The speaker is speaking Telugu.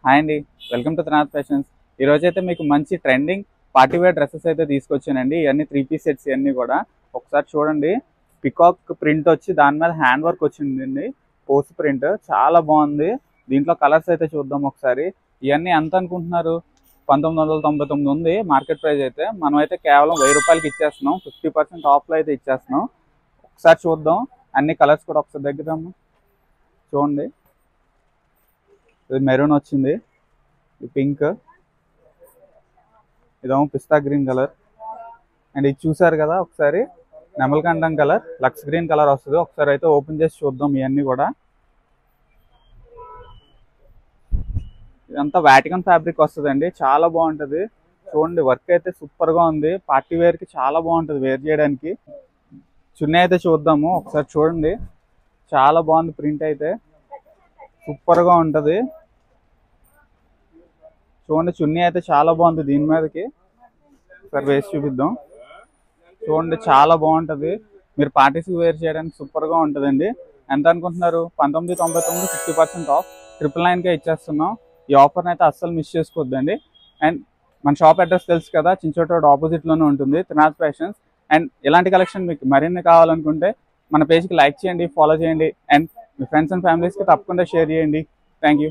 హాయ్ అండి, వెల్కమ్ టు త్రినాథ్ ఫ్యాషన్స్. ఈ రోజు అయితే మీకు మంచి ట్రెండింగ్ పార్టీ వేర్ డ్రెస్సెస్ అయితే తీసుకొచ్చానండి. ఇవన్నీ 3 పీస్ సెట్స్ ఇవన్నీ కూడా ఒకసారి చూడండి. పికాక్ ప్రింట్ వచ్చి దాని మీద హ్యాండ్ వర్క్ వచ్చిందండి. పోస్ట్ ప్రింట్ చాలా బాగుంది. దీంట్లో కలర్స్ అయితే చూద్దాం ఒకసారి. ఇవన్నీ ఎంత అనుకుంటున్నారు? 1999 ఉంది మార్కెట్ ప్రైస్ అయితే. మనం అయితే కేవలం 1000 రూపాయలకి ఇచ్చేస్తున్నాం. 50% ఆఫ్లో అయితే ఇచ్చేస్తున్నాం. ఒకసారి చూద్దాం అన్ని కలర్స్ కూడా ఒకసారి దగ్గర చూడండి. ఇది మెరూన్ వచ్చింది, ఇది పింక్, ఇదేమో పిస్తా గ్రీన్ కలర్, అండ్ ఇది చూసారు కదా ఒకసారి నెమలకంఠం కలర్, లక్స్ గ్రీన్ కలర్ వస్తుంది. ఒకసారి అయితే ఓపెన్ చేసి చూద్దాం. ఇవన్నీ కూడా ఇదంతా వాటికన్ ఫ్యాబ్రిక్ వస్తుందండి, చాలా బాగుంటుంది. చూడండి వర్క్ అయితే సూపర్ గా ఉంది. పార్టీ వేర్ కి చాలా బాగుంటుంది వేర్ చేయడానికి. చున్నీ అయితే చూద్దాము ఒకసారి. చూడండి చాలా బాగుంది, ప్రింట్ అయితే సూపర్ గా ఉంటది. చూడండి చున్నీ అయితే చాలా బాగుంది. దీని మీదకి ఒకసారి వేసి చూపిద్దాం. చూడండి చాలా బాగుంటది. మీరు పార్టీస్కి వేర్ చేయడానికి సూపర్ గా ఉంటుందండి. ఎంత అనుకుంటున్నారు? 1999, 50% ఆఫ్, 999కే ఇచ్చేస్తున్నాం. ఈ ఆఫర్ని అయితే అస్సలు మిస్ చేసుకోవద్దండి. అండ్ మన షాప్ అడ్రస్ తెలుసు కదా, చించోట రోడ్ ఆపోజిట్ లోనే ఉంటుంది, త్రినాథ్ ఫ్యాషన్స్. అండ్ ఇలాంటి కలెక్షన్ మీకు మరిన్ని కావాలనుకుంటే మన పేజ్కి లైక్ చేయండి, ఫాలో చేయండి, అండ్ మీ ఫ్రెండ్స్ అండ్ ఫ్యామిలీస్కి తప్పకుండా షేర్ చేయండి. Thank you.